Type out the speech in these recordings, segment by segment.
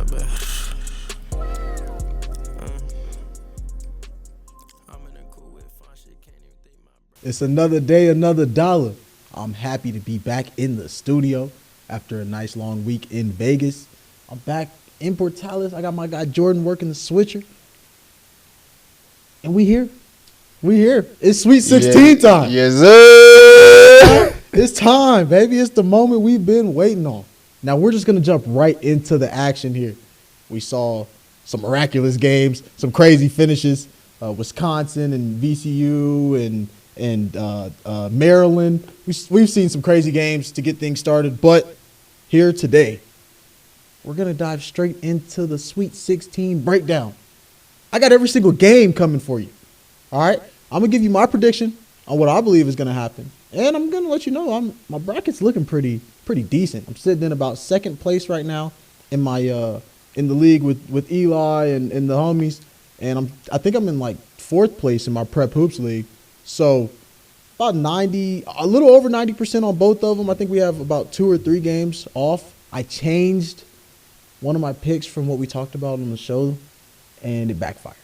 my bad. I'm in a cool with fun shit, can't even think my brain. It's another day, another dollar. I'm happy to be back in the studio after a nice long week in Vegas. I'm back in Portales. I got my guy Jordan working the switcher. And we here. We here. It's Sweet 16 time. Yes, sir. It's time, baby. It's the moment we've been waiting on. Now, we're just going to jump right into the action here. We saw some miraculous games, some crazy finishes. Wisconsin and VCU and Maryland. We've seen some crazy games to get things started. But here today, we're going to dive straight into the Sweet 16 breakdown. I got every single game coming for you. All right? I'm going to give you my prediction on what I believe is going to happen. And I'm going to let you know my bracket's looking pretty decent. I'm sitting in about second place right now in my in the league with Eli and the homies. And I think I'm in like fourth place in my Prep Hoops league. So about a little over 90% on both of them. I think we have about 2 or 3 games off. I changed one of my picks from what we talked about on the show, and it backfired.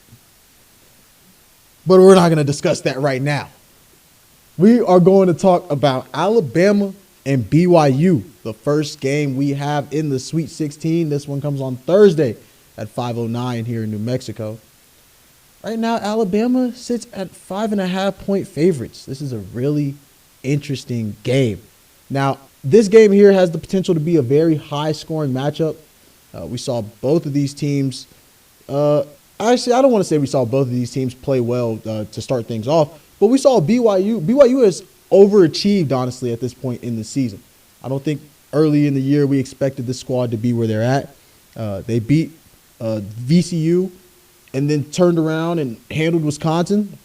But we're not going to discuss that right now. We are going to talk about Alabama and BYU, the first game we have in the Sweet 16. This one comes on Thursday at 5:09 here in New Mexico. Right now, Alabama sits at 5.5-point favorites. This is a really interesting game. Now, this game here has the potential to be a very high-scoring matchup. We saw both of these teams. Actually, I don't want to say we saw both of these teams play well to start things off, but we saw BYU. BYU has overachieved, honestly, at this point in the season. I don't think early in the year we expected this squad to be where they're at. They beat VCU and then turned around and handled Wisconsin,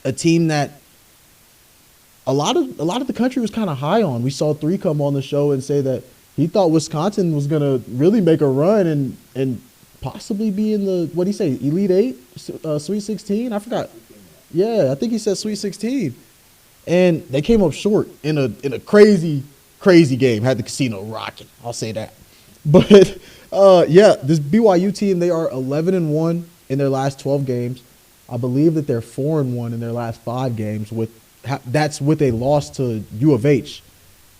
a team that a lot of the country was kind of high on. We saw 3 come on the show and say that he thought Wisconsin was going to really make a run and possibly be in the, what did he say, Elite 8, Sweet 16? I forgot. Yeah, I think he said Sweet 16. And they came up short in a crazy game. Had the casino rocking. I'll say that. But, yeah, this BYU team, they are 11-1 in their last 12 games. I believe that they're 4-1 in their last 5 games. That's with a loss to U of H.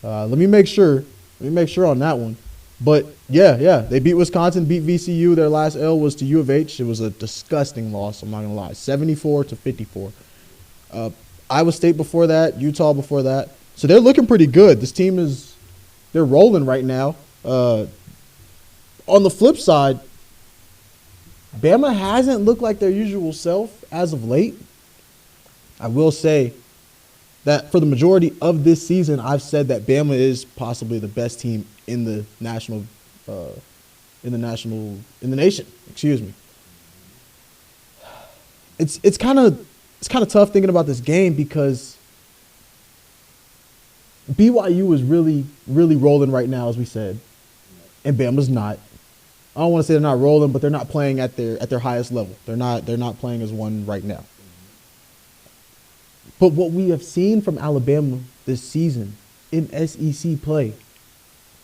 Let me make sure on that one. But, yeah, they beat Wisconsin, beat VCU. Their last L was to U of H. It was a disgusting loss, I'm not going to lie, 74-54. Iowa State before that, Utah before that. So they're looking pretty good. This team they're rolling right now. On the flip side, Bama hasn't looked like their usual self as of late. I will say that for the majority of this season, I've said that Bama is possibly the best team in the nation. Excuse me. It's kind of tough thinking about this game because BYU is really rolling right now, as we said, and Bama's not. I don't want to say they're not rolling, but they're not playing at their highest level. They're not playing as one right now. But what we have seen from Alabama this season in SEC play,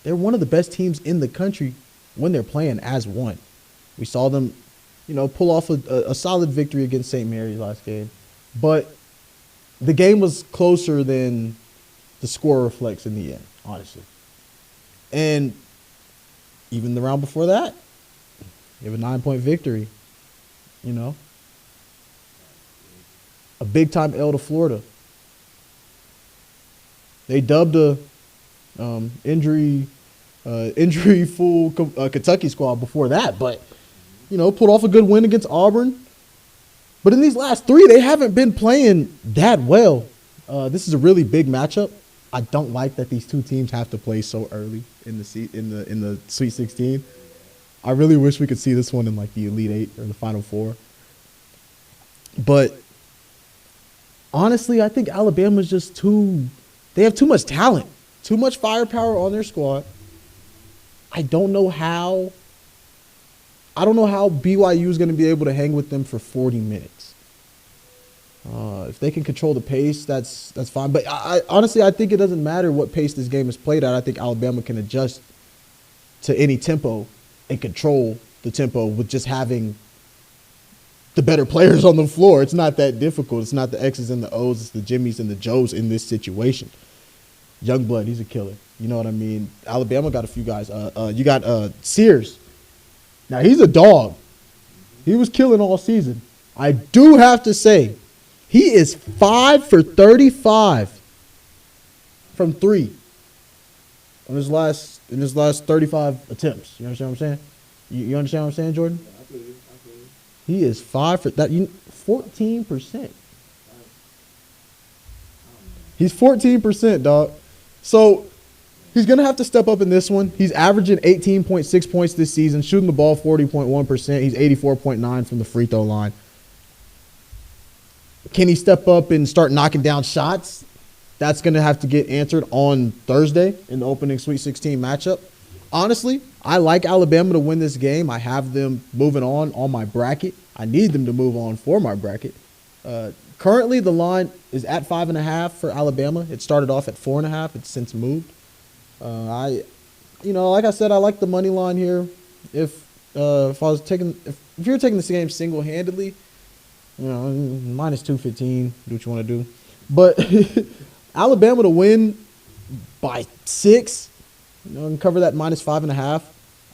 they're one of the best teams in the country when they're playing as one. We saw them, pull off a solid victory against St. Mary's last game. But the game was closer than the score reflects in the end, honestly. And even the round before that, you have a 9-point victory, A big-time L to Florida. They dubbed a injury-full Kentucky squad before that, but, pulled off a good win against Auburn. But in these last 3, they haven't been playing that well. This is a really big matchup. I don't like that these two teams have to play so early in the Sweet 16. I really wish we could see this one in like the Elite 8 or the Final 4. But honestly, I think Alabama's just they have too much talent, too much firepower on their squad. I don't know how BYU is going to be able to hang with them for 40 minutes. If they can control the pace, that's fine. But I honestly think it doesn't matter what pace this game is played at. I think Alabama can adjust to any tempo and control the tempo with just having the better players on the floor. It's not that difficult. It's not the X's and the O's. It's the Jimmys and the Joes in this situation. Youngblood, he's a killer. You know what I mean? Alabama got a few guys. You got Sears. Now, he's a dog. He was killing all season. I do have to say, he is 5 for 35 from three in his last 35 attempts. You understand what I'm saying? You understand what I'm saying, Jordan? I feel you. He is 5 for that. 14%. He's 14%, dog. So he's going to have to step up in this one. He's averaging 18.6 points this season, shooting the ball 40.1%. He's 84.9 from the free throw line. Can he step up and start knocking down shots? That's going to have to get answered on Thursday in the opening Sweet 16 matchup. Honestly, I like Alabama to win this game. I have them moving on my bracket. I need them to move on for my bracket. Currently, the line is at 5.5 for Alabama. It started off at 4.5. It's since moved. Like I said, I like the money line here. If you're taking this game single-handedly, minus 215. Do what you want to do, but Alabama to win by 6, and cover that minus 5.5.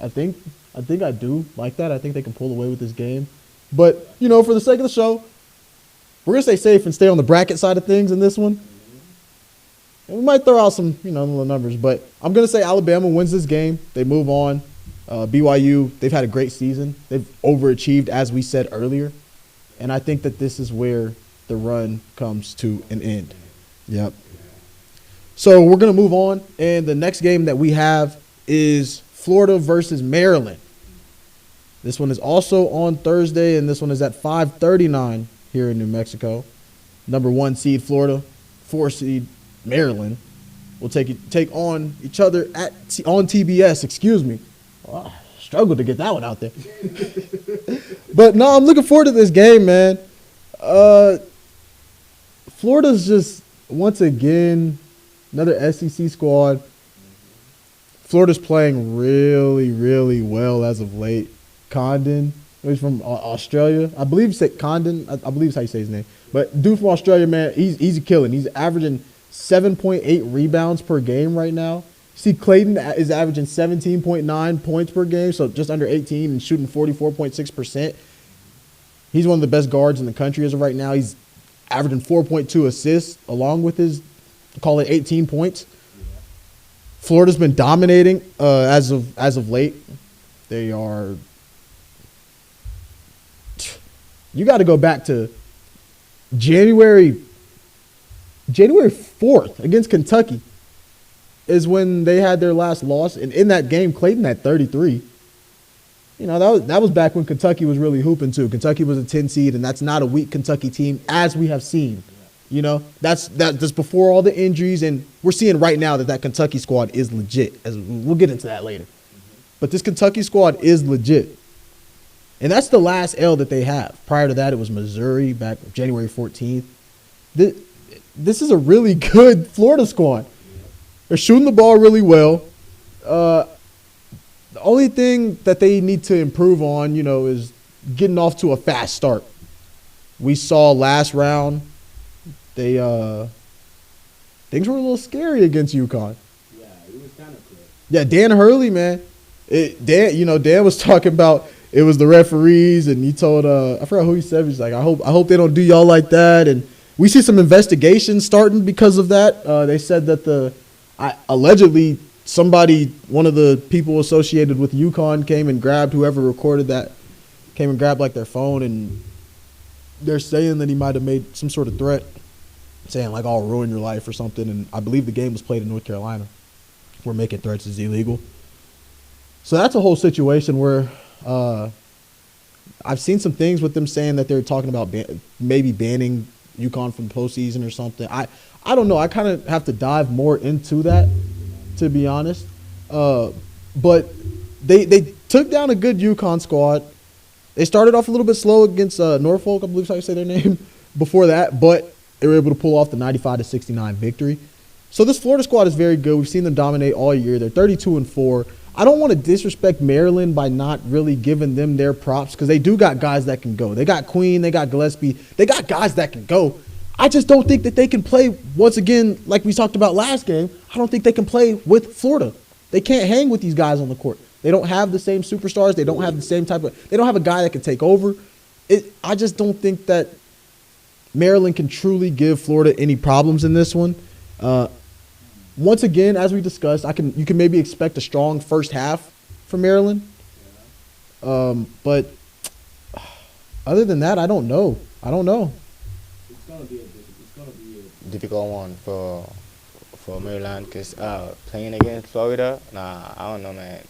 I think I do like that. I think they can pull away with this game. But for the sake of the show, we're gonna stay safe and stay on the bracket side of things in this one. And we might throw out some little numbers, but I'm gonna say Alabama wins this game. They move on. BYU, they've had a great season. They've overachieved, as we said earlier. And I think that this is where the run comes to an end. Yep. So we're going to move on. And the next game that we have is Florida versus Maryland. This one is also on Thursday, and this one is at 5:39 here in New Mexico. Number 1 seed Florida, 4 seed Maryland will take on each other on TBS. Excuse me. Oh, struggled to get that one out there. But no, I'm looking forward to this game, man. Florida's just, once again, another SEC squad. Florida's playing really, really well as of late. Condon, he's from Australia. I believe you say Condon. I believe is how you say his name. But dude from Australia, man, he's killing. He's averaging 7.8 rebounds per game right now. See, Clayton is averaging 17.9 points per game, so just under 18 and shooting 44.6%. He's one of the best guards in the country as of right now. He's averaging 4.2 assists along with his, call it 18 points. Florida's been dominating as of late. They are – you got to go back to January 4th against Kentucky is when they had their last loss. And in that game, Clayton had 33. That was back when Kentucky was really hooping too. Kentucky was a 10 seed, and that's not a weak Kentucky team as we have seen. That's before all the injuries, and we're seeing right now that Kentucky squad is legit. As we'll get into that later. But this Kentucky squad is legit. And that's the last L that they have. Prior to that, it was Missouri back January 14th. This is a really good Florida squad. They're shooting the ball really well. The only thing that they need to improve on, is getting off to a fast start. We saw last round, things were a little scary against UConn. Yeah, it was kind of close. Yeah, Dan Hurley, man. Dan was talking about it was the referees, and he told I forgot who he said. He's like, I hope they don't do y'all like that. And we see some investigations starting because of that. They said that allegedly somebody, one of the people associated with UConn, came and grabbed whoever recorded that, came and grabbed like their phone, and they're saying that he might have made some sort of threat, saying like, "I'll ruin your life" or something. And I believe the game was played in North Carolina, where making threats is illegal. So that's a whole situation where I've seen some things with them saying that they're talking about maybe banning UConn from postseason or something. I don't know. I kind of have to dive more into that, to be honest. But they took down a good UConn squad. They started off a little bit slow against Norfolk, I believe is how you say their name, before that. But they were able to pull off the 95-69 victory. So this Florida squad is very good. We've seen them dominate all year. They're 32-4. I don't want to disrespect Maryland by not really giving them their props because they do got guys that can go. They got Queen. They got Gillespie. They got guys that can go. I just don't think that they can play, once again, like we talked about last game, I don't think they can play with Florida. They can't hang with these guys on the court. They don't have the same superstars. They don't have the same they don't have a guy that can take over. I just don't think that Maryland can truly give Florida any problems in this one. Once again, as we discussed, you can maybe expect a strong first half from Maryland. But other than that, I don't know. It's gonna be a difficult one for Maryland because playing against Florida, I don't know, man.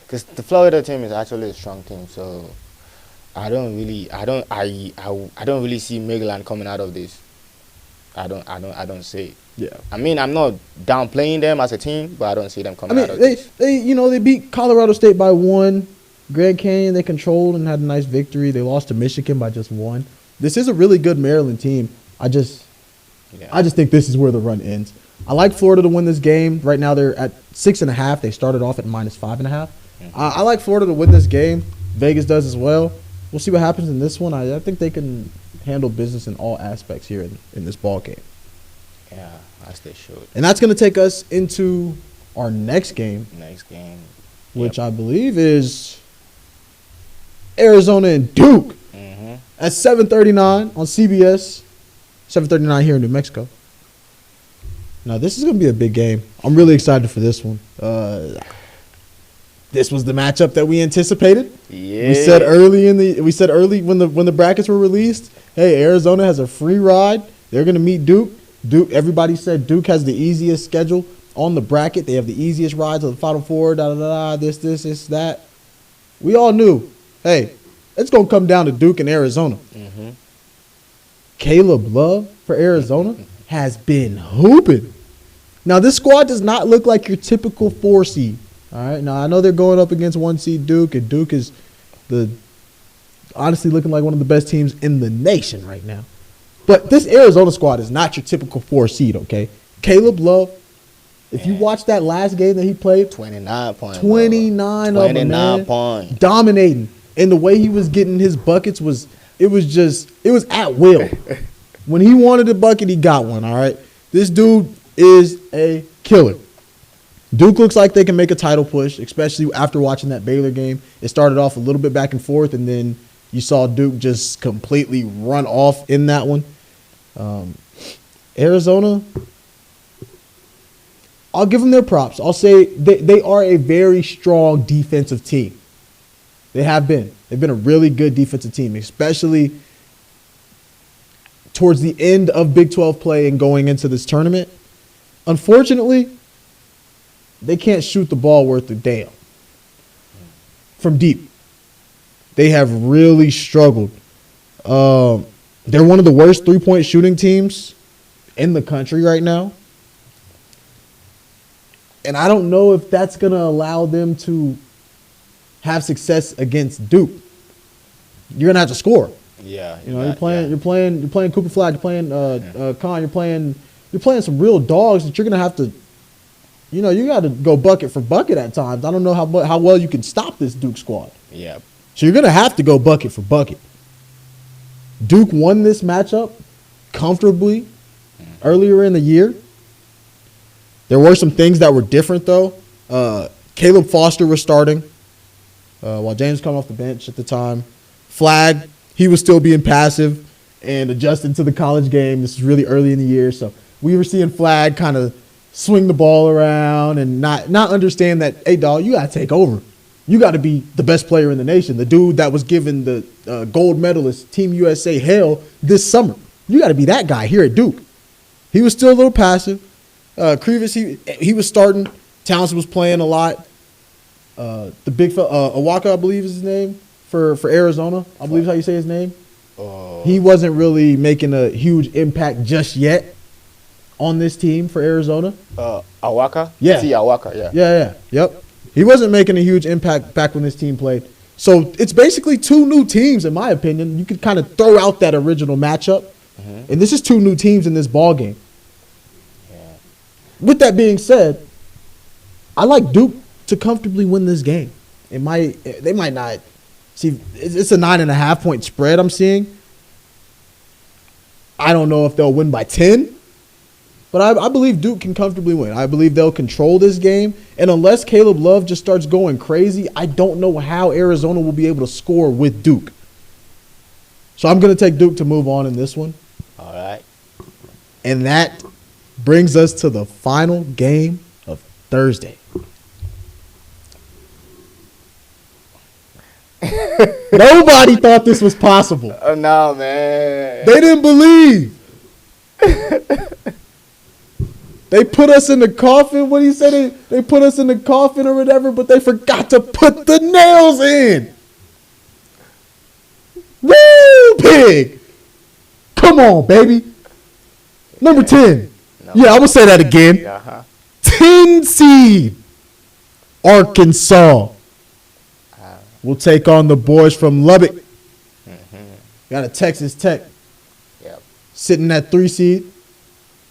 Because the Florida team is actually a strong team, so I don't really see Maryland coming out of this. I don't see it. Yeah. I mean, I'm not downplaying them as a team, but I don't see them coming out of this. They beat Colorado State by 1. Grand Canyon they controlled and had a nice victory. They lost to Michigan by just 1. This is a really good Maryland team. I just think this is where the run ends. I like Florida to win this game. Right now they're at 6.5. They started off at -5.5. Mm-hmm. I like Florida to win this game. Vegas does as well. We'll see what happens in this one. I think they can handle business in all aspects here in this ball game. Yeah, as they should. And that's going to take us into our next game. Which I believe is Arizona and Duke. Mm-hmm. At 7:39 on CBS. 7:39 here in New Mexico. Now, this is going to be a big game. I'm really excited for this one. This was the matchup that we anticipated. Yeah. We said early when the brackets were released, hey, Arizona has a free ride. They're going to meet Duke. Everybody said Duke has the easiest schedule on the bracket. They have the easiest ride to the Final Four, this, that. We all knew, hey, it's going to come down to Duke and Arizona. Mm-hmm. Caleb Love for Arizona has been hooping. Now, this squad does not look like your typical 4 seed. All right. Now, I know they're going up against 1 seed Duke, and Duke is honestly looking like one of the best teams in the nation right now. But this Arizona squad is not your typical 4 seed, okay? Caleb Love, if you watch that last game that he played, 29 points. 29 of them, man. Points. Dominating. And the way he was getting his buckets was at will. When he wanted a bucket, he got one, all right? This dude is a killer. Duke looks like they can make a title push, especially after watching that Baylor game. It started off a little bit back and forth, and then you saw Duke just completely run off in that one. Arizona, I'll give them their props. I'll say they are a very strong defensive team. They have been. They've been a really good defensive team, especially towards the end of Big 12 play and going into this tournament. Unfortunately, they can't shoot the ball worth a damn from deep. They have really struggled. They're one of the worst three-point shooting teams in the country right now. And I don't know if that's going to allow them to have success against Duke. You're going to have to score. Yeah. You're playing Cooper Flag, you're playing Con, you're playing some real dogs that you're going to have to, you got to go bucket for bucket at times. I don't know how well you can stop this Duke squad. Yeah. So you're going to have to go bucket for bucket. Duke won this matchup comfortably earlier in the year. There were some things that were different, though. Caleb Foster was starting while James come off the bench at the time. Flag, he was still being passive and adjusting to the college game. This is really early in the year, so we were seeing Flag kind of swing the ball around and not understand that, hey, dog, you got to take over. You got to be the best player in the nation, the dude that was given the gold medalist Team USA hell this summer. You got to be that guy here at Duke. He was still a little passive. Krivas, he was starting. Townsend was playing a lot. The big Awaka, I believe is his name, for Arizona. I believe is how you say his name. He wasn't really making a huge impact just yet on this team for Arizona. Awaka? Yeah. See Awaka, yeah. Yeah. Yep. He wasn't making a huge impact back when this team played. So it's basically 2 new teams, in my opinion. You could kind of throw out that original matchup. Mm-hmm. And this is 2 new teams in this ball game. Yeah. with that being said, I like Duke to comfortably win this game. They might not. See, it's a 9.5 point spread I'm seeing. I don't know if they'll win by 10, but I believe Duke can comfortably win. I believe they'll control this game. And unless Caleb Love just starts going crazy, I don't know how Arizona will be able to score with Duke. So I'm going to take Duke to move on in this one. All right. And that brings us to the final game of Thursday. Nobody thought this was possible. Oh, no, man. They didn't believe. They put us in the coffin. What do you say? They put us in the coffin or whatever, but they forgot to put the nails in. Woo, pig. Come on, baby. Number 10. No. Yeah, I'm going to say that again. Uh-huh. 10 seed Arkansas will take on the boys from Lubbock. Mm-hmm. Got a Texas Tech. Yep. Sitting at 3 seed.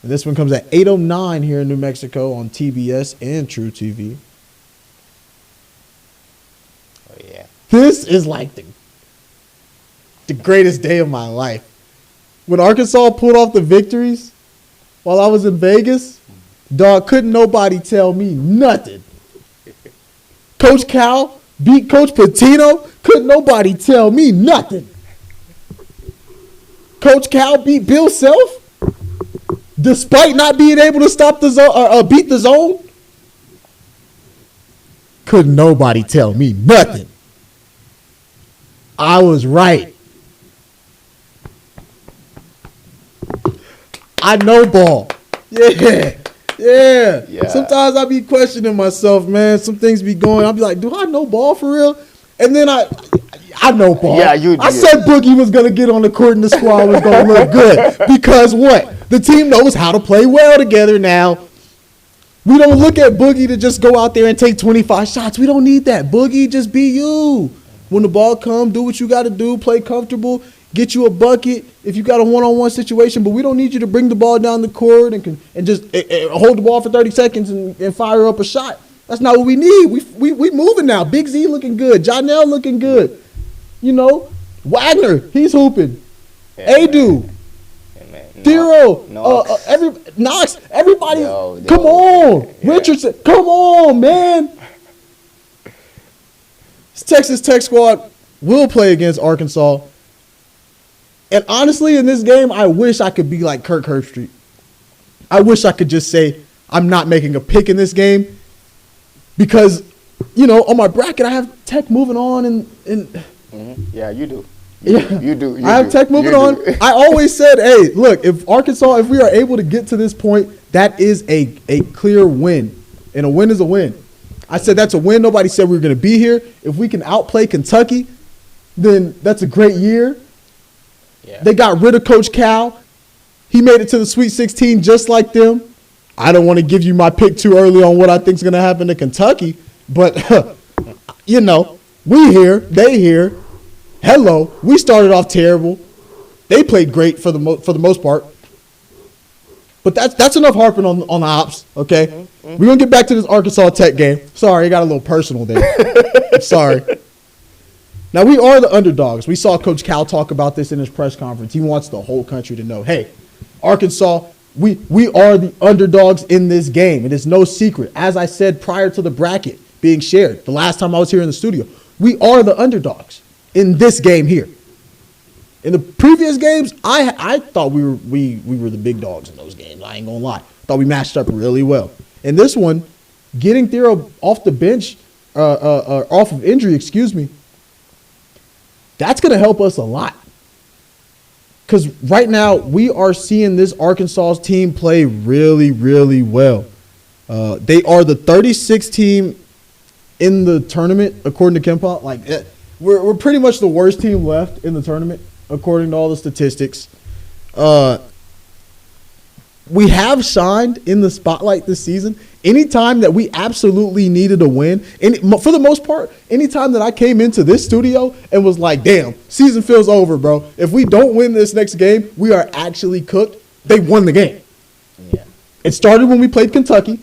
And this one comes at 8:09 here in New Mexico on TBS and True TV. Oh, yeah. This is like the greatest day of my life. When Arkansas pulled off the victories while I was in Vegas, dog, couldn't nobody tell me nothing. Coach Cal beat Coach Patino, couldn't nobody tell me nothing. Coach Cal beat Bill Self, despite not being able to stop the zone or beat the zone. Couldn't nobody tell me nothing. I was right. I know ball. Yeah. Sometimes I be questioning myself, man. Some things be going. I'll be like, do I know ball for real? And then I know ball. Yeah, you do. I said Boogie was going to get on the court and the squad was going to look good. Because what? The team knows how to play well together now. We don't look at Boogie to just go out there and take 25 shots. We don't need that. Boogie, just be you. When the ball comes, do what you got to do. Play comfortable. Get you a bucket if you got a one-on-one situation, but we don't need you to bring the ball down the court and just hold the ball for 30 seconds and fire up a shot. That's not what we need. We moving now. Big Z looking good. Janelle looking good. You know, Wagner, he's hooping. Yeah, Adu, Thero, Knox, everybody. Come on, yeah. Richardson, come on, man. This Texas Tech squad will play against Arkansas. And honestly, in this game, I wish I could be like Kirk Herbstreit. I wish I could just say, I'm not making a pick in this game because, you know, on my bracket, I have Tech moving on and mm-hmm. Yeah, you do. You do. I have Tech moving on. I always said, hey, look, if we are able to get to this point, that is a clear win. And a win is a win. I said that's a win. Nobody said we were going to be here. If we can outplay Kentucky, then that's a great year. Yeah. They got rid of Coach Cal. He made it to the Sweet 16 just like them. I don't want to give you my pick too early on what I think is going to happen to Kentucky, but, you know, we here, they here. Hello, we started off terrible. They played great for the most part. But that's enough harping on the ops, okay? Mm-hmm. We're going to get back to this Arkansas Tech game. Sorry, I got a little personal there. Sorry. Now, we are the underdogs. We saw Coach Cal talk about this in his press conference. He wants the whole country to know, hey, Arkansas, we are the underdogs in this game. It is no secret. As I said prior to the bracket being shared, the last time I was here in the studio, we are the underdogs in this game here. In the previous games, I thought we were the big dogs in those games. I ain't going to lie. I thought we matched up really well. In this one, getting Thero off the bench, off of injury, that's going to help us a lot. Because right now, we are seeing this Arkansas team play really, really well. They are the 36th team in the tournament, according to Kempa. Like, we're pretty much the worst team left in the tournament, according to all the statistics. We have shined in the spotlight this season. Anytime that we absolutely needed a win, and for the most part, anytime that I came into this studio and was like, damn, season feels over, bro. If we don't win this next game, we are actually cooked. They won the game. Yeah. It started when we played Kentucky.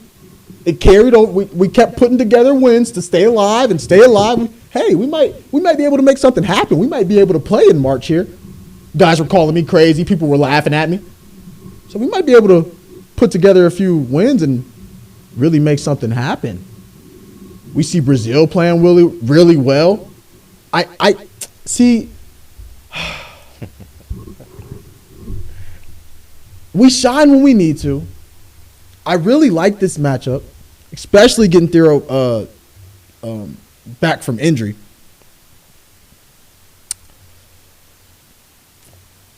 It carried over. We kept putting together wins to stay alive and stay alive. Hey, we might be able to make something happen. We might be able to play in March here. Guys were calling me crazy. People were laughing at me. So we might be able to put together a few wins and really make something happen. We see Brazil playing really, really well. I see. We shine when we need to. I really like this matchup, especially getting Thero back from injury.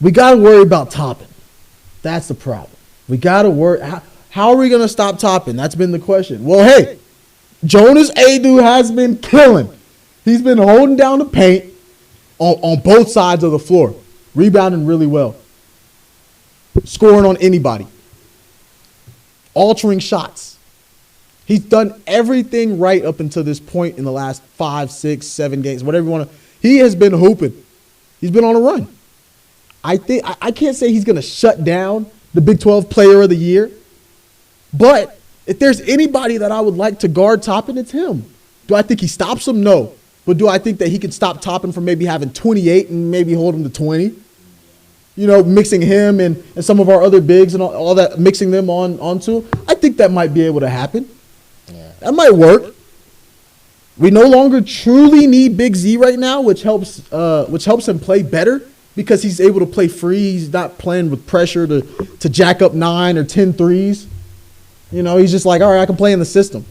We got to worry about Toppin. That's the problem. We got to worry. How are we going to stop Toppin? That's been the question. Well, hey, Jonas Adu has been killing. He's been holding down the paint on both sides of the floor, rebounding really well, scoring on anybody, altering shots. He's done everything right up until this point in the last 5, 6, 7 games, whatever you want to. He has been hooping. He's been on a run. I can't say he's going to shut down the Big 12 Player of the Year, but if there's anybody that I would like to guard Toppin, it's him. Do I think he stops him? No. But do I think that he can stop Toppin from maybe having 28 and maybe hold him to 20? You know, mixing him and some of our other bigs and all that, mixing them onto. I think that might be able to happen. Yeah. That might work. We no longer truly need Big Z right now, which helps him play better because he's able to play free. He's not playing with pressure to jack up 9 or 10 threes. You know, he's just like, all right, I can play in the system.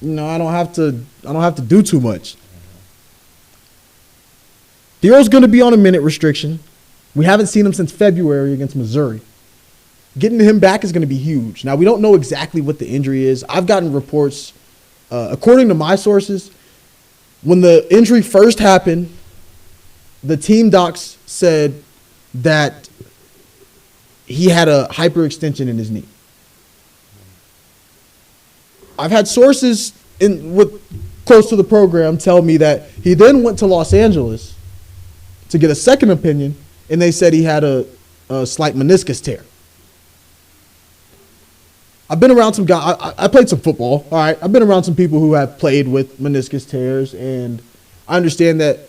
You know, I don't have to do too much. Thero's going to be on a minute restriction. We haven't seen him since February against Missouri. Getting him back is going to be huge. Now, we don't know exactly what the injury is. I've gotten reports, according to my sources, when the injury first happened, the team docs said that he had a hyperextension in his knee. I've had sources close to the program tell me that he then went to Los Angeles to get a second opinion, and they said he had a slight meniscus tear. I've been around some guys. I played some football. All right, I've been around some people who have played with meniscus tears, and I understand that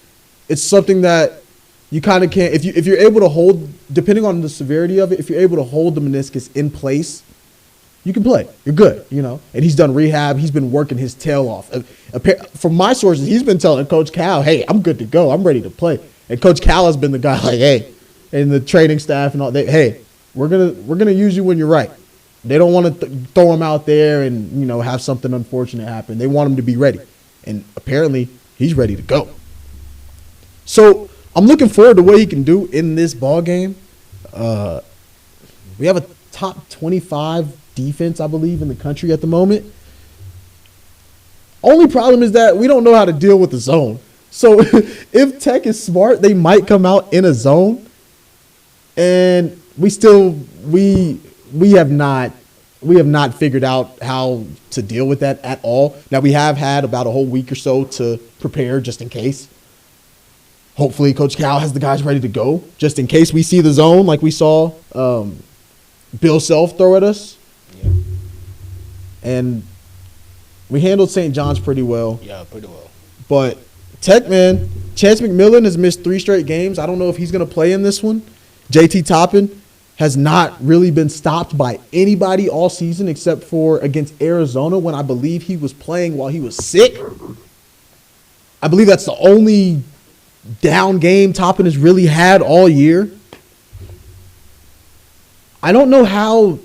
it's something that you kind of can't. If you're able to hold, depending on the severity of it, if you're able to hold the meniscus in place, you can play. You're good, you know. And he's done rehab. He's been working his tail off. From my sources, he's been telling Coach Cal, "Hey, I'm good to go. I'm ready to play." And Coach Cal has been the guy like, "Hey," and the training staff and all that. "Hey, we're gonna use you when you're right." They don't want to throw him out there and, you know, have something unfortunate happen. They want him to be ready. And apparently he's ready to go. So I'm looking forward to what he can do in this ball game. We have a top 25 defense, I believe, in the country at the moment. Only problem is that we don't know how to deal with the zone. So if Tech is smart, they might come out in a zone. And we have not figured out how to deal with that at all. Now, we have had about a whole week or so to prepare just in case. Hopefully, Coach Cal has the guys ready to go just in case we see the zone like we saw Bill Self throw at us. Yeah. And we handled St. John's pretty well. Yeah, pretty well. But Tech, man, Chance McMillan has missed 3 straight games. I don't know if he's going to play in this one. JT Toppin has not really been stopped by anybody all season except for against Arizona when I believe he was playing while he was sick. I believe that's the only down game Toppin has really had all year. I don't know how.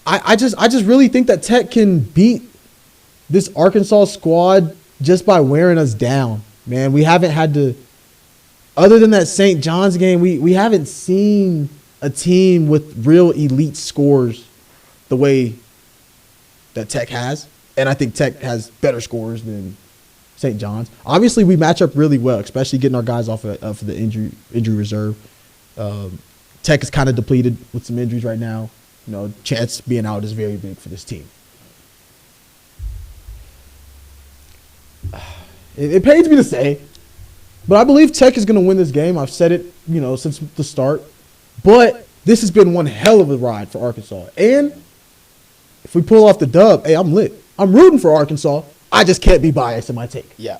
I just really think that Tech can beat this Arkansas squad just by wearing us down. Man, we haven't had to, other than that St. John's game, we haven't seen a team with real elite scores the way that Tech has. And I think Tech has better scores than St. John's. Obviously, we match up really well, especially getting our guys off of the injury reserve. Tech is kind of depleted with some injuries right now. You know, Chance being out is very big for this team. It pains me to say, but I believe Tech is going to win this game. I've said it, you know, since the start. But this has been one hell of a ride for Arkansas. And If we pull off the dub, hey, I'm lit. I'm rooting for Arkansas. I just can't be biased in my take. Yeah.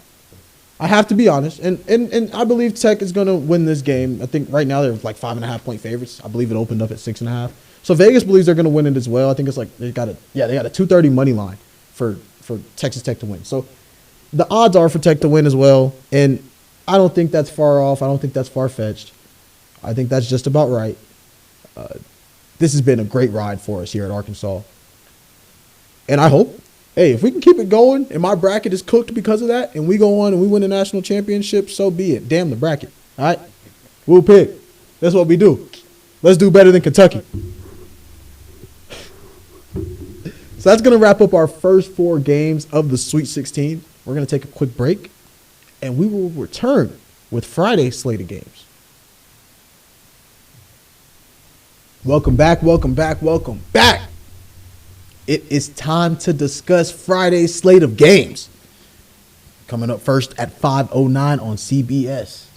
I have to be honest. And I believe Tech is going to win this game. I think right now they're like 5.5-point favorites. I believe it opened up at 6.5. So Vegas believes they're going to win it as well. I think it's like they got a 230 money line for Texas Tech to win. So the odds are for Tech to win as well. And I don't think that's far off. I don't think that's far-fetched. I think that's just about right. This has been a great ride for us here at Arkansas. And I hope, hey, if we can keep it going and my bracket is cooked because of that and we go on and we win a national championship, so be it. Damn the bracket. All right? We'll pick. That's what we do. Let's do better than Kentucky. So that's going to wrap up our first 4 games of the Sweet 16. We're going to take a quick break, and we will return with Friday's slate of games. Welcome back. It is time to discuss Friday's slate of games. Coming up first at 5:09 on CBS,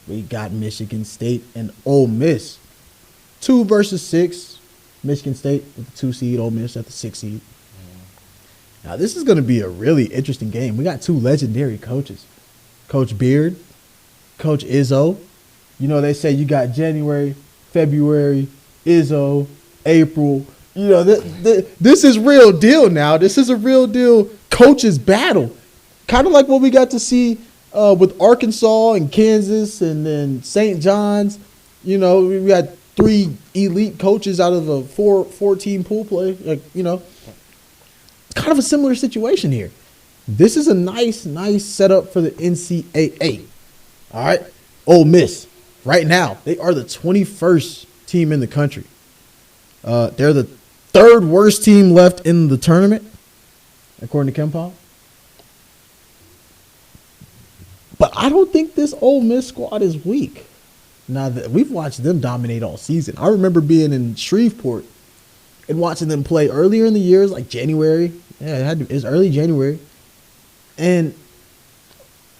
we got Michigan State and Ole Miss. 2 versus 6. Michigan State with the 2 seed, Ole Miss at the 6 seed. Now, this is going to be a really interesting game. We got 2 legendary coaches. Coach Beard, Coach Izzo. You know, they say you got January, February, Izzo, April. You know, this is real deal now. This is a real deal coaches battle. Kind of like what we got to see with Arkansas and Kansas and then St. John's. You know, we got 3 elite coaches out of a 4-team pool play. Like, you know, kind of a similar situation here. This is a nice setup for the NCAA. All right. Ole Miss, right now, they are the 21st team in the country. They're the 3rd worst team left in the tournament, according to KenPom. But I don't think this Ole Miss squad is weak. Now, we've watched them dominate all season. I remember being in Shreveport and watching them play earlier in the years, like January. Yeah, it was early January. And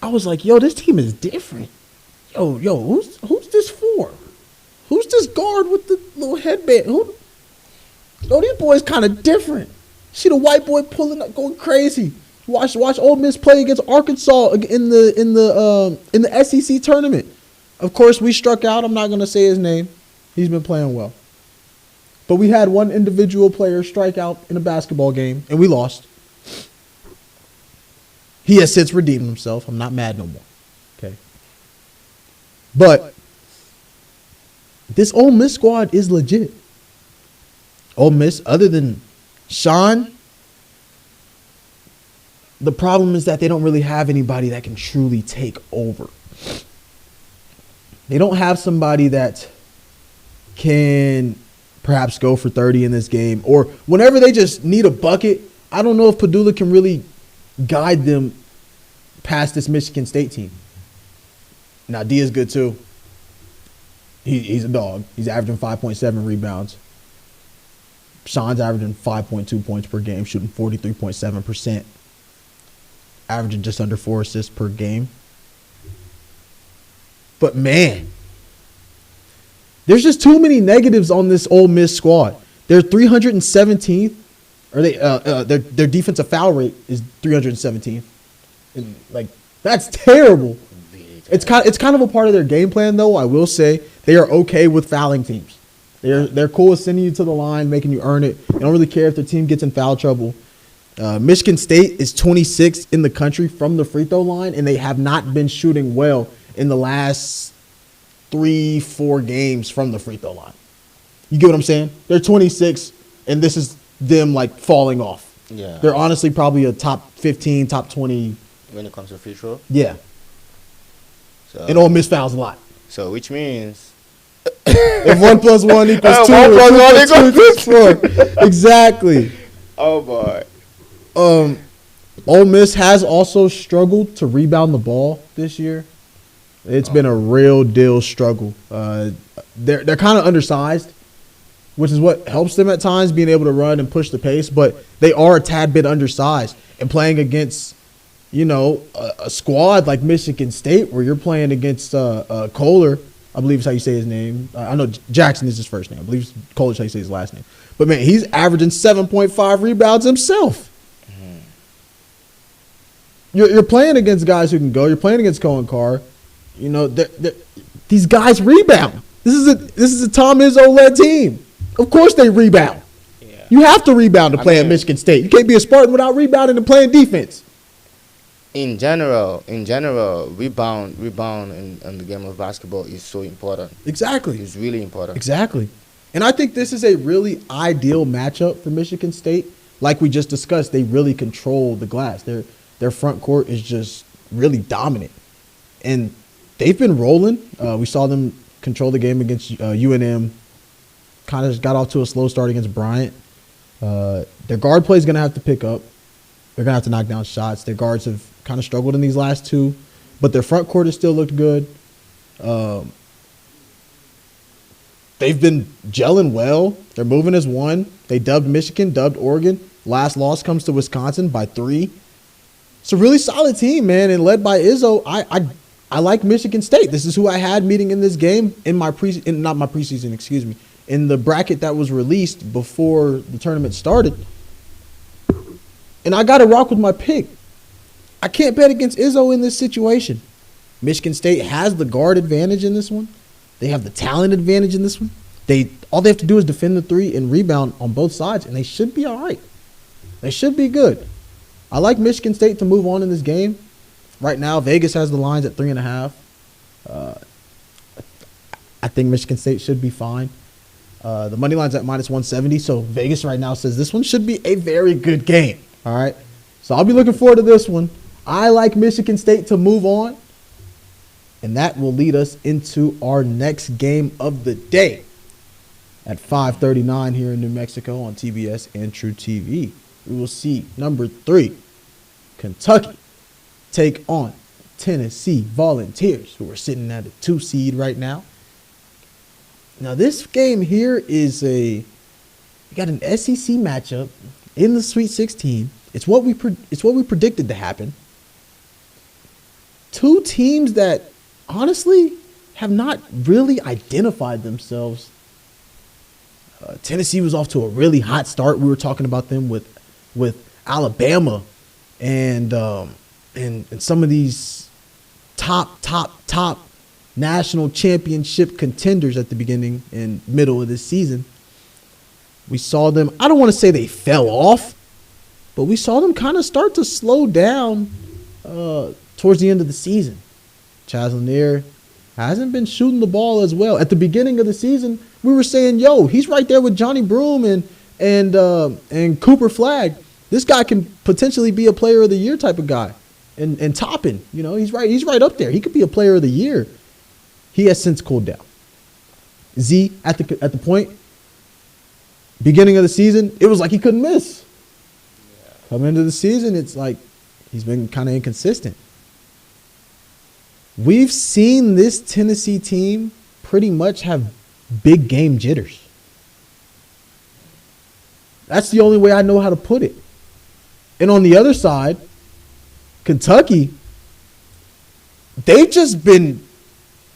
I was like, yo, this team is different. Yo, who's this for? Who's this guard with the little headband? Yo, these boys kind of different. See the white boy pulling up, going crazy. Watch Ole Miss play against Arkansas in the SEC tournament. Of course, we struck out. I'm not going to say his name. He's been playing well. But we had one individual player strike out in a basketball game, and we lost. He has since redeemed himself. I'm not mad no more. Okay. But this Ole Miss squad is legit. Ole Miss, other than Sean, the problem is that they don't really have anybody that can truly take over. They don't have somebody that can perhaps go for 30 in this game, or whenever they just need a bucket. I don't know if Padula can really guide them past this Michigan State team. Now, D is good too. He's a dog. He's averaging 5.7 rebounds. Sean's averaging 5.2 points per game, shooting 43.7%, averaging just under 4 assists per game. But man, there's just too many negatives on this Ole Miss squad. They're 317th, or their defensive foul rate is 317th. And like, that's terrible. It's kind of a part of their game plan, though. I will say they are okay with fouling teams. They're cool with sending you to the line, making you earn it. They don't really care if their team gets in foul trouble. Michigan State is 26th in the country from the free throw line, and they have not been shooting well in the last 3-4 games from the free throw line. You get what I'm saying? They're 26, and this is them like falling off. Yeah. They're honestly probably a top 15, top 20. When it comes to free throw? Yeah. So, and Ole Miss fouls a lot. So which means if 1 plus 1 equals 2, 1 plus 1 equals 4. Exactly. Oh boy. Ole Miss has also struggled to rebound the ball this year. It's been a real deal struggle. They're kind of undersized, which is what helps them at times, being able to run and push the pace. But they are a tad bit undersized, and playing against, you know, a squad like Michigan State, where you're playing against Kohler, I believe is how you say his name. I know Jackson is his first name. I believe Cole is how you say his last name. But, man, he's averaging 7.5 rebounds himself. You're playing against guys who can go. You're playing against Cohen Carr. You know, these guys rebound. This is a Tom Izzo-led team. Of course they rebound. Yeah. You have to rebound to play at Michigan State. You can't be a Spartan without rebounding and playing defense. In general, rebound in the game of basketball is so important. Exactly. It's really important. Exactly. And I think this is a really ideal matchup for Michigan State. Like we just discussed, they really control the glass. Their front court is just really dominant. And they've been rolling. We saw them control the game against UNM. Kind of got off to a slow start against Bryant. Their guard play is going to have to pick up. They're going to have to knock down shots. Their guards have kind of struggled in these last two. But their front court has still looked good. They've been gelling well. They're moving as one. They dubbed Michigan, dubbed Oregon. Last loss comes to Wisconsin by 3. It's a really solid team, man, and led by Izzo. I like Michigan State. This is who I had meeting in this game in in the bracket that was released before the tournament started. And I got to rock with my pick. I can't bet against Izzo in this situation. Michigan State has the guard advantage in this one. They have the talent advantage in this one. All they have to do is defend the 3 and rebound on both sides, and they should be all right. They should be good. I like Michigan State to move on in this game. Right now, Vegas has the lines at 3.5. I think Michigan State should be fine. The money line's at -170, so Vegas right now says this one should be a very good game. All right? So I'll be looking forward to this one. I like Michigan State to move on. And that will lead us into our next game of the day at 5:39 here in New Mexico on TBS and True TV. We will see number 3, Kentucky, take on Tennessee Volunteers, who are sitting at a 2 seed right now. Now, this game here is you got an SEC matchup in the Sweet 16. It's what we predicted to happen. 2 teams that honestly have not really identified themselves. Tennessee was off to a really hot start. We were talking about them with Alabama and some of these top national championship contenders at the beginning and middle of this season. We saw them, I don't want to say they fell off, but we saw them kind of start to slow down towards the end of the season. Chaz Lanier hasn't been shooting the ball as well. At the beginning of the season, we were saying, yo, he's right there with Johnny Broom and Cooper Flagg. This guy can potentially be a player of the year type of guy. And Toppin, you know, he's right up there. He could be a player of the year. He has since cooled down. Z at the point, beginning of the season, it was like he couldn't miss. Yeah. Coming into the season, it's like he's been kind of inconsistent. We've seen this Tennessee team pretty much have big game jitters. That's the only way I know how to put it. And on the other side, Kentucky, they've just been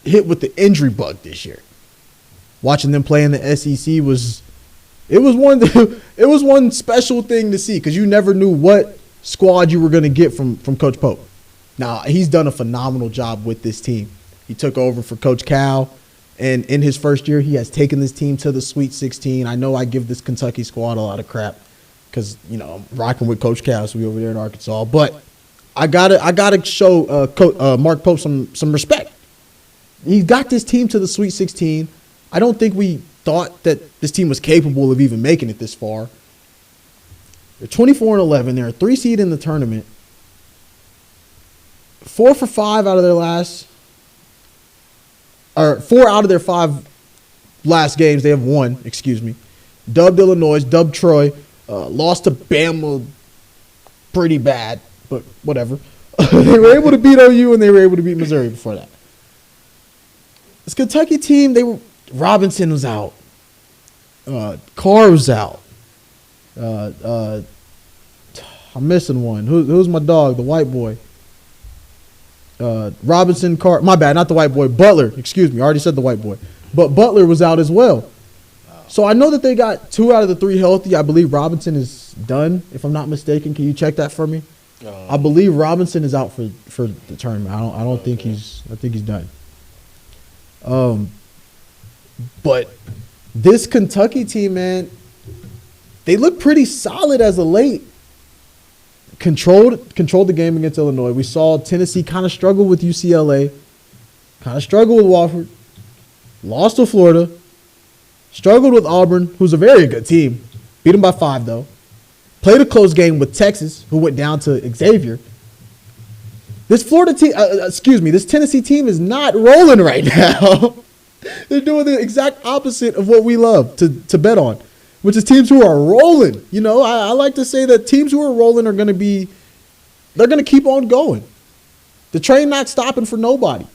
hit with the injury bug this year. Watching them play in the SEC was one special thing to see because you never knew what squad you were going to get from Coach Pope. Now, he's done a phenomenal job with this team. He took over for Coach Cal, and in his first year, he has taken this team to the Sweet 16. I know I give this Kentucky squad a lot of crap because, you know, I'm rocking with Coach Cal, so we over there in Arkansas. But I gotta show Mark Pope some respect. He got this team to the Sweet 16. I don't think we thought that this team was capable of even making it this far. They're 24-11. They're a 3 seed in the tournament. 4 for 5 out of their 4 out of their 5 last games. They have won, Dubbed Illinois, dubbed Troy, lost to Bama pretty bad, but whatever. They were able to beat OU and they were able to beat Missouri before that. This Kentucky team, Robinson was out. Carr was out. I'm missing one. Who's my dog, the white boy? Robinson, my bad, not the white boy. Butler, excuse me. I already said the white boy. But Butler was out as well. So I know that they got 2 out of the 3 healthy. I believe Robinson is done, if I'm not mistaken. Can you check that for me? I believe Robinson is out for the tournament. I don't think he's. I think he's done. But this Kentucky team, man, they look pretty solid as of late. Controlled the game against Illinois. We saw Tennessee kind of struggle with UCLA, kind of struggle with Wofford, lost to Florida, struggled with Auburn, who's a very good team. Beat them by 5, though. Played a close game with Texas, who went down to Xavier. This this Tennessee team is not rolling right now. They're doing the exact opposite of what we love to bet on, which is teams who are rolling. You know, I like to say that teams who are rolling are going to keep on going. The train not stopping for nobody.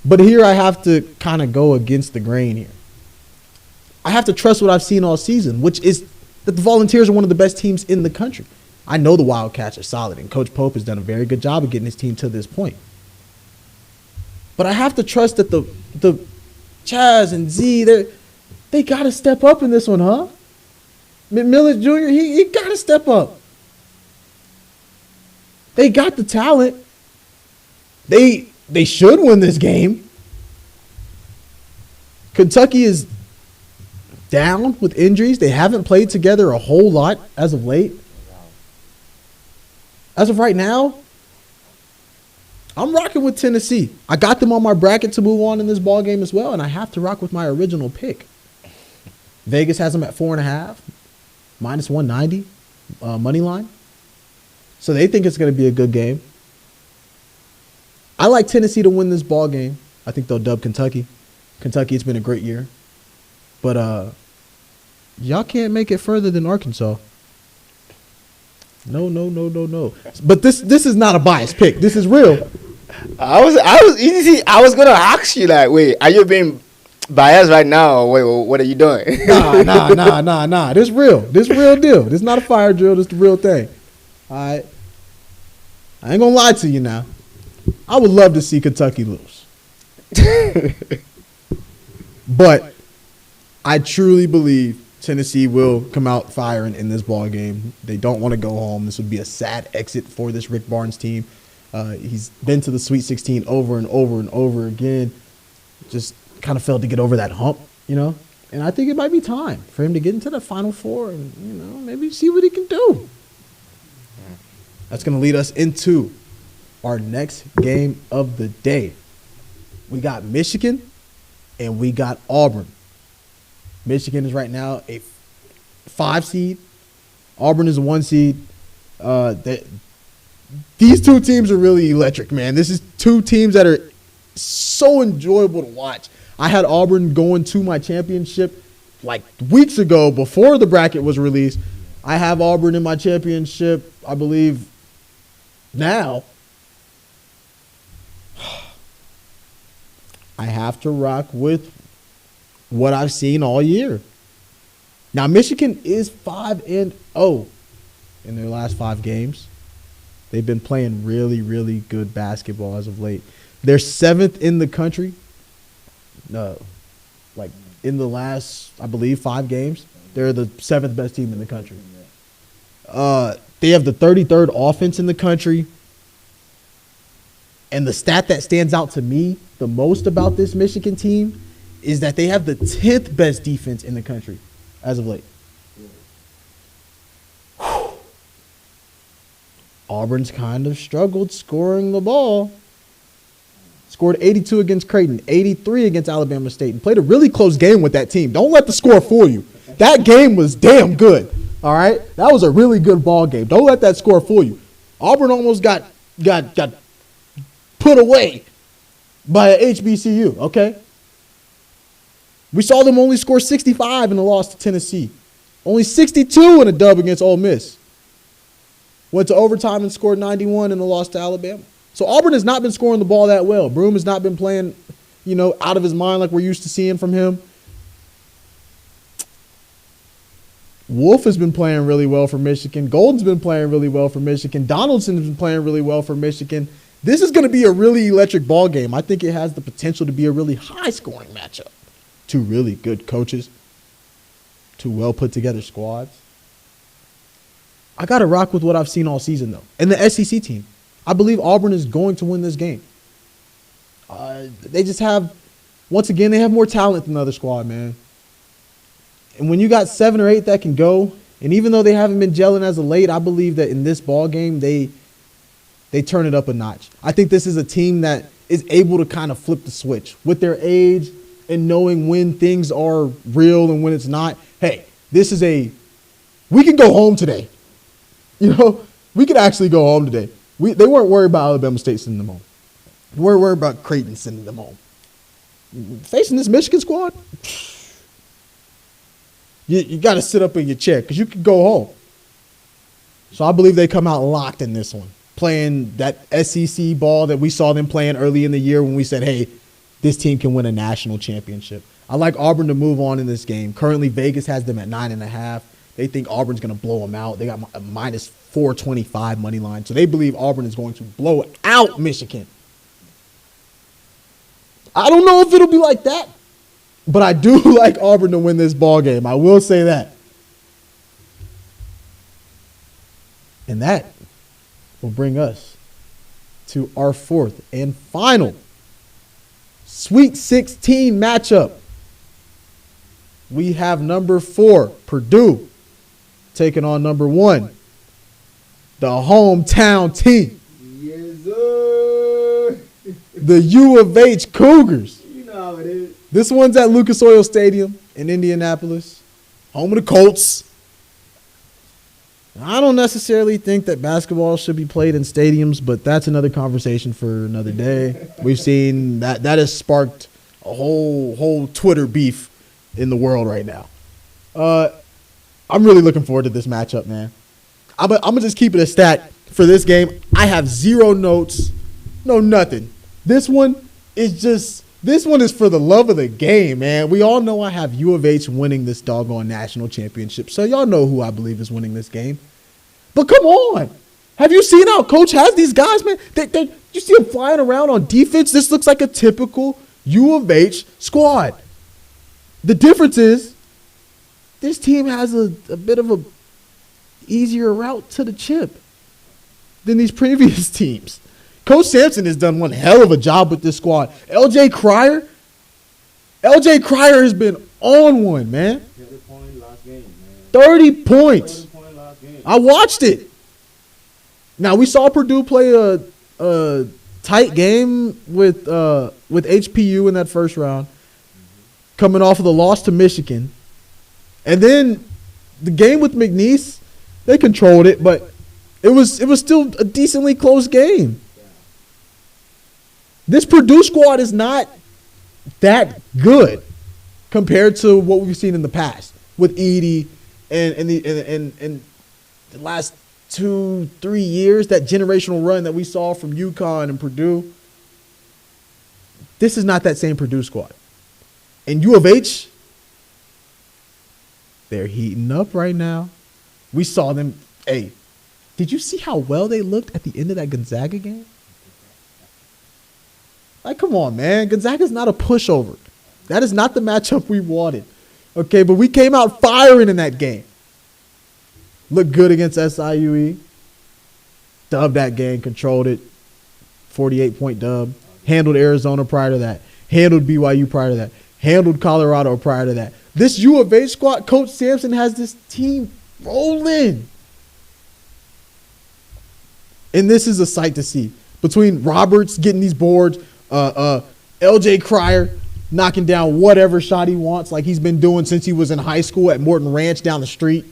But here I have to kind of go against the grain here. I have to trust what I've seen all season, which is that the Volunteers are one of the best teams in the country. I know the Wildcats are solid, and Coach Pope has done a very good job of getting his team to this point. But I have to trust that the Chaz and Z, they got to step up in this one, huh? McMillan Jr., he got to step up. They got the talent. They should win this game. Kentucky is down with injuries. They haven't played together a whole lot as of late. As of right now, I'm rocking with Tennessee. I got them on my bracket to move on in this ball game as well, and I have to rock with my original pick. Vegas has them at 4.5, minus 190 money line. So they think it's going to be a good game. I like Tennessee to win this ball game. I think they'll dub Kentucky. Kentucky, it's been a great year. But y'all can't make it further than Arkansas. No. But this is not a biased pick. This is real. I was gonna ask you like, wait, are you being biased right now? Wait, what are you doing? Nah. This real. This real deal. This not a fire drill. This the real thing. All right. I ain't gonna lie to you now. I would love to see Kentucky lose. But I truly believe Tennessee will come out firing in this ball game. They don't want to go home. This would be a sad exit for this Rick Barnes team. He's been to the Sweet 16 over and over and over again. Just kind of failed to get over that hump, you know. And I think it might be time for him to get into the Final Four and, you know, maybe see what he can do. That's going to lead us into our next game of the day. We got Michigan and we got Auburn. Michigan is right now a 5 seed. Auburn is a 1 seed. These two teams are really electric, man. This is two teams that are so enjoyable to watch. I had Auburn going to my championship like weeks ago before the bracket was released. I have Auburn in my championship, I believe, now. I have to rock with what I've seen all year. Now, Michigan is 5-0 in their last 5 games. They've been playing really, really good basketball as of late. They're 7th in the country. Like in the last, I believe, 5 games. They're the 7th best team in the country. They have the 33rd offense in the country. And the stat that stands out to me the most about this Michigan team is that they have the 10th best defense in the country as of late. Whew. Auburn's kind of struggled scoring the ball. Scored 82 against Creighton, 83 against Alabama State, and played a really close game with that team. Don't let the score fool you. That game was damn good, all right? That was a really good ball game. Don't let that score fool you. Auburn almost got put away by a HBCU, okay? We saw them only score 65 in a loss to Tennessee. Only 62 in a dub against Ole Miss. Went to overtime and scored 91 in a loss to Alabama. So Auburn has not been scoring the ball that well. Broome has not been playing, you know, out of his mind like we're used to seeing from him. Wolf has been playing really well for Michigan. Golden's been playing really well for Michigan. Donaldson's been playing really well for Michigan. This is going to be a really electric ball game. I think it has the potential to be a really high-scoring matchup. Two really good coaches, two well-put-together squads. I got to rock with what I've seen all season, though. And the SEC team, I believe Auburn is going to win this game. They just have, once again, they have more talent than the other squad, man. And when you got 7 or 8 that can go, and even though they haven't been gelling as of late, I believe that in this ball game, they turn it up a notch. I think this is a team that is able to kind of flip the switch with their age and knowing when things are real and when it's not. Hey, we can go home today. You know, we could actually go home today. They weren't worried about Alabama State sending them home. They weren't worried about Creighton sending them home. Facing this Michigan squad, you got to sit up in your chair because you could go home. So I believe they come out locked in this one, playing that SEC ball that we saw them playing early in the year when we said, hey, this team can win a national championship. I like Auburn to move on in this game. Currently, Vegas has them at 9.5. They think Auburn's going to blow them out. They got a minus 425 money line. So they believe Auburn is going to blow out Michigan. I don't know if it'll be like that, but I do like Auburn to win this ball game. I will say that. And that will bring us to our fourth and final Sweet 16 matchup. We have number 4, Purdue, taking on number 1, the hometown team. Yes, sir. The U of H Cougars. You know how it is. This one's at Lucas Oil Stadium in Indianapolis, home of the Colts. I don't necessarily think that basketball should be played in stadiums, but that's another conversation for another day. We've seen that has sparked a whole Twitter beef in the world right now. I'm really looking forward to this matchup, man. I'm gonna just keep it a stat for this game. I have 0 notes, no nothing. This one is for the love of the game, man. We all know I have U of H winning this doggone national championship, so y'all know who I believe is winning this game. But come on. Have you seen how Coach has these guys, man? You see them flying around on defense? This looks like a typical U of H squad. The difference is this team has a bit of a easier route to the chip than these previous teams. Coach Sampson has done one hell of a job with this squad. LJ Cryer has been on one, man. 30 point last game, man. 30 points. 30 point last game. I watched it. Now, we saw Purdue play a tight game with HPU in that first round, coming off of the loss to Michigan. And then the game with McNeese, they controlled it, but it was still a decently close game. This Purdue squad is not that good compared to what we've seen in the past with Edey and the last 2-3 years, that generational run that we saw from UConn and Purdue. This is not that same Purdue squad. And U of H, they're heating up right now. We saw them. Hey, did you see how well they looked at the end of that Gonzaga game? Like, come on, man. Gonzaga's not a pushover. That is not the matchup we wanted. Okay, but we came out firing in that game. Looked good against SIUE. Dubbed that game, controlled it. 48-point dub. Handled Arizona prior to that. Handled BYU prior to that. Handled Colorado prior to that. This U of H squad, Coach Sampson has this team rolling. And this is a sight to see. Between Roberts getting these boards, LJ Cryer knocking down whatever shot he wants like he's been doing since he was in high school at Morton Ranch down the street.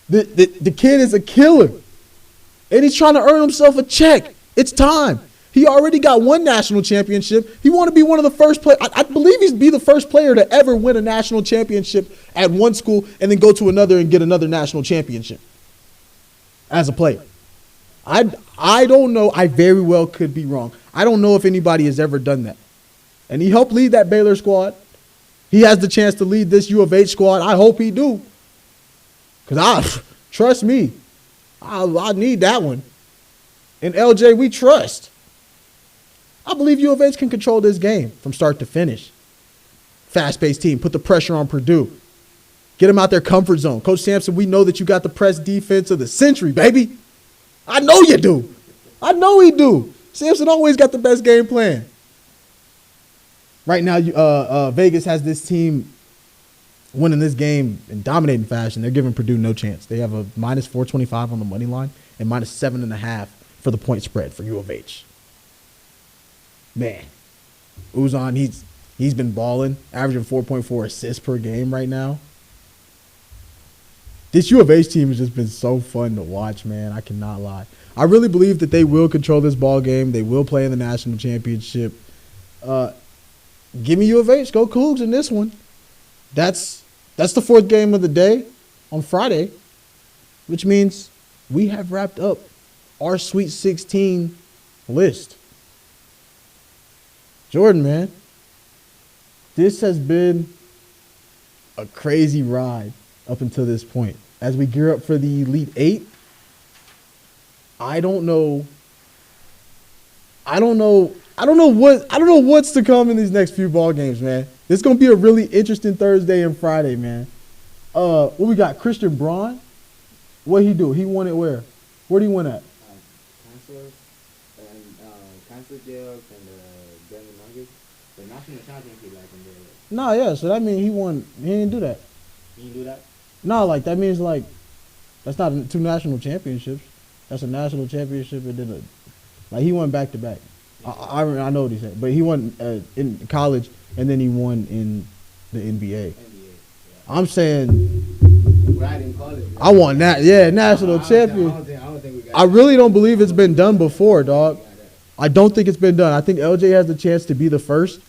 The kid is a killer. And he's trying to earn himself a check. It's time. He already got one national championship. He want to be one of the first players. I believe he'd be the first player to ever win a national championship at one school and then go to another and get another national championship as a player. I don't know. I very well could be wrong. I don't know if anybody has ever done that. And he helped lead that Baylor squad. He has the chance to lead this U of H squad. I hope he do. Because trust me, I need that one. In LJ, we trust. I believe U of H can control this game from start to finish. Fast-paced team. Put the pressure on Purdue. Get them out their comfort zone. Coach Sampson, we know that you got the press defense of the century, baby. I know you do. I know he do. Sampson always got the best game plan. Right now, Vegas has this team winning this game in dominating fashion. They're giving Purdue no chance. They have a minus 425 on the money line and minus 7.5 for the point spread for U of H. Man, Uzan, he's been balling, averaging 4.4 assists per game right now. This U of H team has just been so fun to watch, man. I cannot lie. I really believe that they will control this ball game. They will play in the national championship. Give me U of H. Go Cougs in this one. That's the fourth game of the day on Friday, which means we have wrapped up our Sweet 16 list. Jordan, man, this has been a crazy ride up until this point. As we gear up for the Elite Eight, I don't know what's to come in these next few ball games, man. This is gonna be a really interesting Thursday and Friday, man. What we got? Christian Braun. What he do? He won it where? Where'd he win at? Council jails and the Denver Nuggets. The national championship, like in the. Nah, yeah. So that means he won. He didn't do that. He didn't do that. No, like that means like that's not two national championships. That's a national championship and then like he won back to back. I know what he said, but he won in college and then he won in the NBA. Yeah. I'm saying Right in college. Right? I want that. Yeah, national champion. I don't think we got I really don't believe it's been done before, dog. I don't think it's been done. I think LJ has the chance to be the first,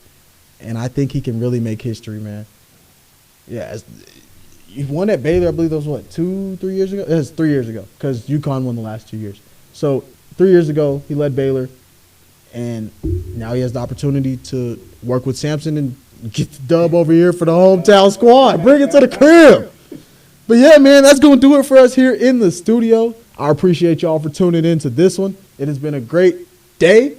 and I think he can really make history, man. Yeah, he won at Baylor, I believe that was, 2-3 years ago? It was 3 years ago because UConn won the last 2 years. So 3 years ago, he led Baylor, and now he has the opportunity to work with Sampson and get the dub over here for the hometown squad. Bring it to the crib. But, yeah, man, that's going to do it for us here in the studio. I appreciate y'all for tuning in to this one. It has been a great day.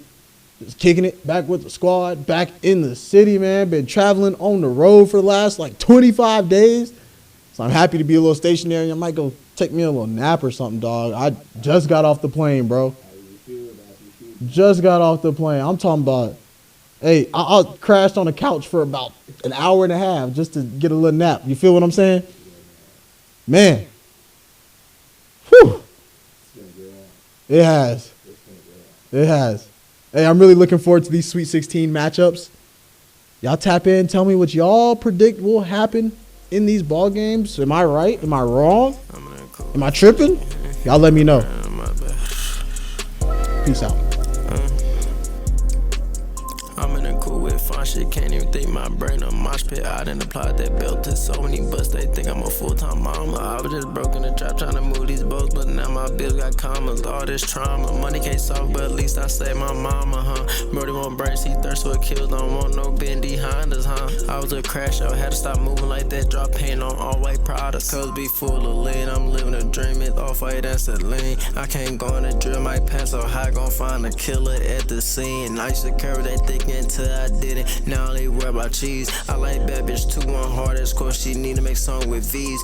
Just kicking it back with the squad, back in the city, man. Been traveling on the road for the last, 25 days. So I'm happy to be a little stationary. I might go take me a little nap or something, dog. I just got off the plane, bro. Just got off the plane. I'm talking about, hey, I crashed on the couch for about an hour and a half just to get a little nap. You feel what I'm saying? Man. Whew. It has. It has. Hey, I'm really looking forward to these Sweet 16 matchups. Y'all tap in. Tell me what y'all predict will happen in these ball games. Am I right? Am I wrong? Am I tripping? Y'all let me know. Peace out. I'm in a cool with fun shit, can't even think my brain a mosh pit. I done applied that belt to so many busts, they think I'm a full-time mama. I was just broke in the trap trying to move these boats, but now my bills got commas, all this trauma. Money can't solve, but at least I saved my mama, huh? Brody won't burn, see thirst for kills, don't want no bendy Hondas, huh? I was a crash out, had to stop moving like that, drop paint on all white products. Cause be full of lean, I'm living a dream, it's off-white, that's a lean. I can't go in the drill, might pass so high, gon' find a killer at the scene. I used to curve that thick until I didn't. Now they worry about cheese. I like bad bitch 2-1 hard as course she need to make song with V's.